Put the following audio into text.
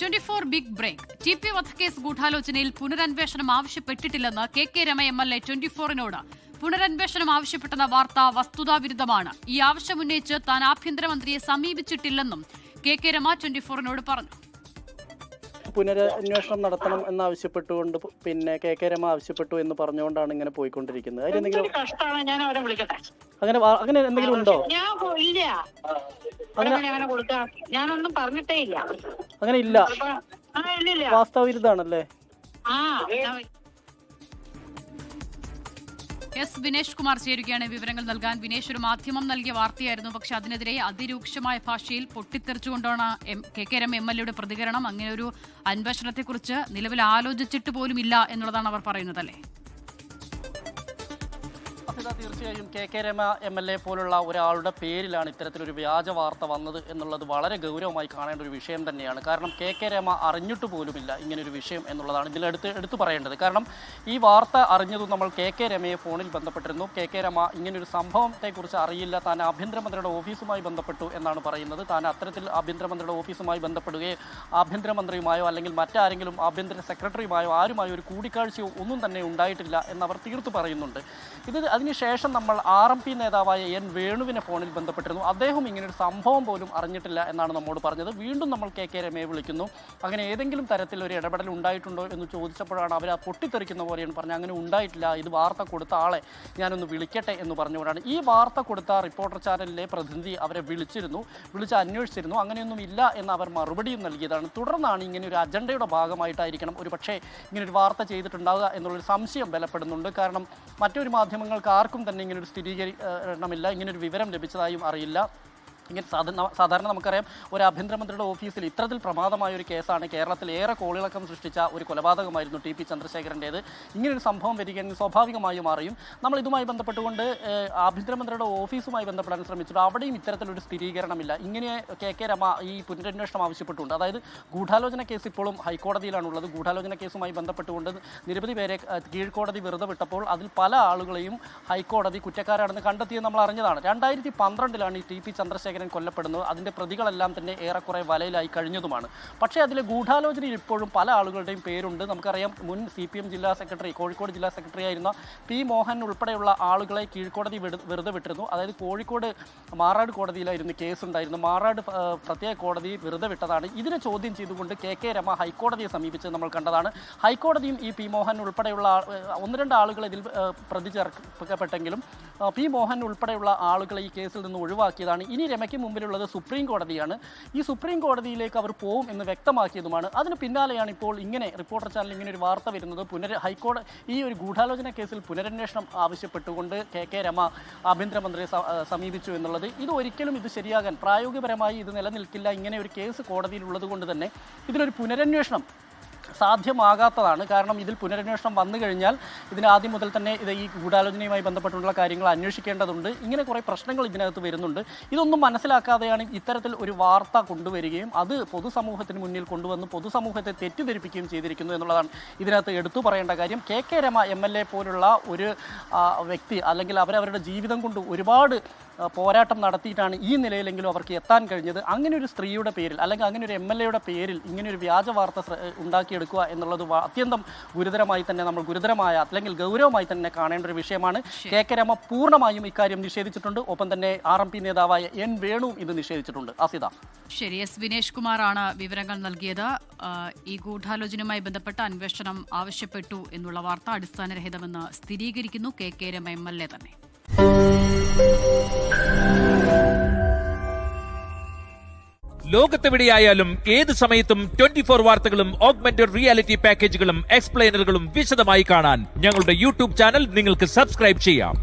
24 big break. TP. വധക്കേസ് ഗൂഢാലോചനയിൽ പുനരന്വേഷണം ആവശ്യപ്പെട്ടിട്ടില്ലെന്ന് കെ രമ എം.എൽ.എ 24നോട് പുനരന്വേഷണം ആവശ്യപ്പെട്ടെന്ന വാർത്ത വസ്തുതാവിരുദ്ധമാണ്. ഈ ആവശ്യമുന്നയിച്ച് താൻ ആഭ്യന്തരമന്ത്രിയെ സമീപിച്ചിട്ടില്ലെന്നും കെ രമ 24നോട് പറഞ്ഞു. പുനരന്വേഷണം നടത്തണം എന്നാവശ്യപ്പെട്ടുകൊണ്ട് കെ രമ ആവശ്യപ്പെട്ടു എന്ന് പറഞ്ഞുകൊണ്ടാണ് ഇങ്ങനെ പോയിക്കൊണ്ടിരിക്കുന്നത്. അങ്ങനെ എന്തെങ്കിലും ഉണ്ടോ? ഞാനൊന്നും പറഞ്ഞിട്ടേ ഇല്ല. അങ്ങനെ ഇല്ല, വാസ്തവവിരുദ്ധാണല്ലേ? എസ് വിനേഷ് കുമാർ ചേരുകയാണ് വിവരങ്ങൾ നൽകാൻ. വിനേഷ്, ഒരു മാധ്യമം നൽകിയ വാർത്തയായിരുന്നു, പക്ഷെ അതിനെതിരെ അതിരൂക്ഷമായ ഭാഷയിൽ പൊട്ടിത്തെറിച്ചുകൊണ്ടാണ് കെ രമ എം.എൽ.എയുടെ പ്രതികരണം. അങ്ങനെ ഒരു അന്വേഷണത്തെക്കുറിച്ച് നിലവിൽ ആലോചിച്ചിട്ട് പോലും ഇല്ല എന്നുള്ളതാണ് അവർ പറയുന്നത്, അല്ലേ? തീർച്ചയായും കെ രമ എം.എൽ.എ പോലുള്ള ഒരാളുടെ പേരിലാണ് ഇത്തരത്തിലൊരു വ്യാജ വാർത്ത വന്നത് എന്നുള്ളത് വളരെ ഗൗരവമായി കാണേണ്ട ഒരു വിഷയം തന്നെയാണ്. കാരണം കെ രമ അറിഞ്ഞിട്ട് പോലുമില്ല ഇങ്ങനൊരു വിഷയം എന്നുള്ളതാണ് എടുത്തു പറയേണ്ടത്. കാരണം ഈ വാർത്ത അറിഞ്ഞതും നമ്മൾ കെ രമയെ ഫോണിൽ ബന്ധപ്പെട്ടിരുന്നു. കെ രമ ഇങ്ങനൊരു സംഭവത്തെക്കുറിച്ച് അറിയില്ല, താൻ ആഭ്യന്തരമന്ത്രിയുടെ ഓഫീസുമായി ബന്ധപ്പെട്ടു എന്നാണ് പറയുന്നത്. താൻ അത്തരത്തിൽ ആഭ്യന്തരമന്ത്രിയുടെ ഓഫീസുമായി ബന്ധപ്പെടുകയോ ആഭ്യന്തരമന്ത്രിയുമായോ അല്ലെങ്കിൽ മറ്റാരെങ്കിലും ആഭ്യന്തര സെക്രട്ടറിയുമായോ ആരുമായോ ഒരു കൂടിക്കാഴ്ചയോ ഒന്നും തന്നെ ഉണ്ടായിട്ടില്ല എന്നവർ തീർത്തു പറയുന്നുണ്ട്. അതിനുശേഷം നമ്മൾ RMP നേതാവായ N വേണുവിനെ ഫോണിൽ ബന്ധപ്പെട്ടിരുന്നു. അദ്ദേഹം ഇങ്ങനൊരു സംഭവം പോലും അറിഞ്ഞിട്ടില്ല എന്നാണ് നമ്മോട് പറഞ്ഞത്. വീണ്ടും നമ്മൾ കെ രമയെ വിളിക്കുന്നു. അങ്ങനെ ഏതെങ്കിലും തരത്തിലൊരു ഇടപെടൽ ഉണ്ടായിട്ടുണ്ടോ എന്ന് ചോദിച്ചപ്പോഴാണ് അവർ പൊട്ടിത്തെറിക്കുന്ന പോലെയാണ് പറഞ്ഞത്. അങ്ങനെ ഉണ്ടായിട്ടില്ല, ഇത് വാർത്ത കൊടുത്ത ആളെ ഞാനൊന്ന് വിളിക്കട്ടെ എന്ന് പറഞ്ഞുകൊണ്ടാണ്. ഈ വാർത്ത കൊടുത്ത റിപ്പോർട്ടർ ചാനലിലെ പ്രതിനിധി അവരെ വിളിച്ച് അന്വേഷിച്ചിരുന്നു. അങ്ങനെയൊന്നും ഇല്ല എന്ന് അവർ മറുപടിയും നൽകിയതാണ്. തുടർന്നാണ് ഇങ്ങനെ ഒരു അജണ്ടയുടെ ഭാഗമായിട്ടായിരിക്കണം ഒരു പക്ഷേ ഇങ്ങനൊരു വാർത്ത ചെയ്തിട്ടുണ്ടാവുക എന്നുള്ളൊരു സംശയം ബലപ്പെടുന്നുണ്ട്. കാരണം മറ്റൊരു മാധ്യമങ്ങൾക്ക് ആർക്കും തന്നെ ഇങ്ങനൊരു സ്ഥിരീകരണമില്ല, ഇങ്ങനൊരു വിവരം ലഭിച്ചതായും അറിയില്ല. ഇങ്ങനെ സാധാരണ നമുക്കറിയാം, ഒരു ആഭ്യന്തരമന്ത്രിയുടെ ഓഫീസിൽ ഇത്തരത്തിൽ പ്രമാദമായ ഒരു കേസാണ്. കേരളത്തിൽ ഏറെ കോളിളക്കം സൃഷ്ടിച്ച ഒരു കൊലപാതകമായിരുന്നു ടി.പി. ചന്ദ്രശേഖരൻ്റേത്. ഇങ്ങനൊരു സംഭവം വരികയാണെങ്കിൽ സ്വാഭാവികമായും അറിയും. നമ്മൾ ഇതുമായി ബന്ധപ്പെട്ടുകൊണ്ട് ആഭ്യന്തരമന്ത്രിയുടെ ഓഫീസുമായി ബന്ധപ്പെടാൻ ശ്രമിച്ചിട്ട് അവിടെയും ഇത്തരത്തിലൊരു സ്ഥിരീകരണമില്ല. ഇങ്ങനെ കെ രമ ഈ പുനരന്വേഷണം ആവശ്യപ്പെട്ടുകൊണ്ട്, അതായത് ഗൂഢാലോചന കേസ് ഇപ്പോഴും ഹൈക്കോടതിയിലാണുള്ളത്. ഗൂഢാലോചന കേസുമായി ബന്ധപ്പെട്ടുകൊണ്ട് നിരവധി പേരെ കീഴ്ക്കോടതി വെറുതെ വിട്ടപ്പോൾ അതിൽ പല ആളുകളെയും ഹൈക്കോടതി കുറ്റക്കാരാണെന്ന് കണ്ടെത്തിയത് നമ്മൾ അറിഞ്ഞതാണ്. 2012 ഈ ടി.പി. ചന്ദ്രശേഖരൻ കൊല്ലപ്പെടുന്നത്. അതിൻ്റെ പ്രതികളെല്ലാം തന്നെ ഏറെക്കുറെ വലയിലായി കഴിഞ്ഞതുമാണ്. പക്ഷേ അതിലെ ഗൂഢാലോചനയിൽ ഇപ്പോഴും പല ആളുകളുടെയും പേരുണ്ട്. നമുക്കറിയാം, മുൻ CPM ജില്ലാ സെക്രട്ടറി, കോഴിക്കോട് ജില്ലാ സെക്രട്ടറി ആയിരുന്ന P. മോഹൻ ഉൾപ്പെടെയുള്ള ആളുകളെ കീഴ്ക്കോടതി വെറുതെ വിട്ടിരുന്നു. അതായത് കോഴിക്കോട് മാറാട് കോടതിയിലായിരുന്നു കേസുണ്ടായിരുന്നു. മാറാട് പ്രത്യേക കോടതി വെറുതെ വിട്ടതാണ്. ഇതിനെ ചോദ്യം ചെയ്തുകൊണ്ട് കെ രമ ഹൈക്കോടതിയെ സമീപിച്ചത് നമ്മൾ കണ്ടതാണ്. ഹൈക്കോടതിയും ഈ P. മോഹൻ ഉൾപ്പെടെയുള്ള 1-2 ആളുകൾ ഇതിൽ പ്രതി ചേർക്കപ്പെട്ടെങ്കിലും P. മോഹൻ ഉൾപ്പെടെയുള്ള ആളുകളെ ഈ കേസിൽ നിന്ന് ഒഴിവാക്കിയതാണ്. ഇനി രമയ്ക്ക് മുമ്പിലുള്ളത് സുപ്രീം കോടതിയാണ്. ഈ സുപ്രീം കോടതിയിലേക്ക് അവർ പോകും എന്ന് വ്യക്തമാക്കിയതുമാണ്. അതിന് പിന്നാലെയാണ് ഇപ്പോൾ ഇങ്ങനെ റിപ്പോർട്ടർ ചാനൽ ഇങ്ങനെ ഒരു വാർത്ത വരുന്നത്. ഹൈക്കോടതി ഈ ഒരു ഗൂഢാലോചന കേസിൽ പുനരന്വേഷണം ആവശ്യപ്പെട്ടുകൊണ്ട് കെ രമ ആഭ്യന്തരമന്ത്രിയെ സമീപിച്ചു എന്നുള്ളത്. ഇത് ശരിയാകാൻ പ്രായോഗികപരമായി ഇത് നിലനിൽക്കില്ല. ഇങ്ങനെ ഒരു കേസ് കോടതിയിലുള്ളത് കൊണ്ട് തന്നെ ഇതിനൊരു പുനരന്വേഷണം സാധ്യമാകാത്തതാണ്. കാരണം ഇതിൽ പുനരന്വേഷണം വന്നു കഴിഞ്ഞാൽ ഇതിന് ആദ്യം മുതൽ തന്നെ ഈ ഗൂഢാലോചനയുമായി ബന്ധപ്പെട്ടുള്ള കാര്യങ്ങൾ അന്വേഷിക്കേണ്ടതുണ്ട്. ഇങ്ങനെ കുറേ പ്രശ്നങ്ങൾ ഇതിനകത്ത് വരുന്നുണ്ട്. ഇതൊന്നും മനസ്സിലാക്കാതെയാണ് ഇത്തരത്തിൽ ഒരു വാർത്ത കൊണ്ടുവരികയും അത് പൊതുസമൂഹത്തിന് മുന്നിൽ കൊണ്ടുവന്ന് പൊതുസമൂഹത്തെ തെറ്റിദ്ധരിപ്പിക്കുകയും ചെയ്തിരിക്കുന്നു എന്നുള്ളതാണ് ഇതിനകത്ത് എടുത്തു പറയേണ്ട കാര്യം. കെ രമ എം.എൽ.എ പോലുള്ള ഒരു വ്യക്തി, അല്ലെങ്കിൽ അവരവരുടെ ജീവിതം കൊണ്ട് ഒരുപാട് പോരാട്ടം നടത്തിയിട്ടാണ് ഈ നിലയിലെങ്കിലും അവർക്ക് എത്താൻ കഴിഞ്ഞത്. അങ്ങനെ ഒരു സ്ത്രീയുടെ പേരിൽ, അല്ലെങ്കിൽ അങ്ങനെ ഒരു എം.എൽ.എയുടെ പേരിൽ ഇങ്ങനെയൊരു വ്യാജ വാർത്ത ഉണ്ടാക്കിയെടുക്കുക എന്നുള്ളത് അത്യന്തം ഗുരുതരമായി തന്നെ നമ്മൾ അല്ലെങ്കിൽ ഗൗരവമായി തന്നെ കാണേണ്ട ഒരു വിഷയമാണ്. കെ രമ പൂർണ്ണമായും ഇക്കാര്യം നിഷേധിച്ചിട്ടുണ്ട്. ഒപ്പം തന്നെ RMP നേതാവായ N വേണുവും ഇത് നിഷേധിച്ചിട്ടുണ്ട്. അസിത, ശരി. എസ് വിനേഷ് കുമാറാണ് വിവരങ്ങൾ നൽകിയത്. ഈ ഗൂഢാലോചനയുമായി ബന്ധപ്പെട്ട അന്വേഷണം ആവശ്യപ്പെട്ടു എന്നുള്ള വാർത്ത അടിസ്ഥാനരഹിതമെന്ന് സ്ഥിരീകരിക്കുന്നു കെ രമ എം.എൽ.എ തന്നെ. ലോകത്തെവിടെയായാലും ഏത് സമയത്തും 24 വാർത്തകളും ഓഗ്മെന്റഡ് റിയാലിറ്റി പാക്കേജുകളും എക്സ്പ്ലെയിനറുകളും വിശദമായി കാണാൻ ഞങ്ങളുടെ YouTube ചാനൽ നിങ്ങൾക്ക് സബ്സ്ക്രൈബ് ചെയ്യാം.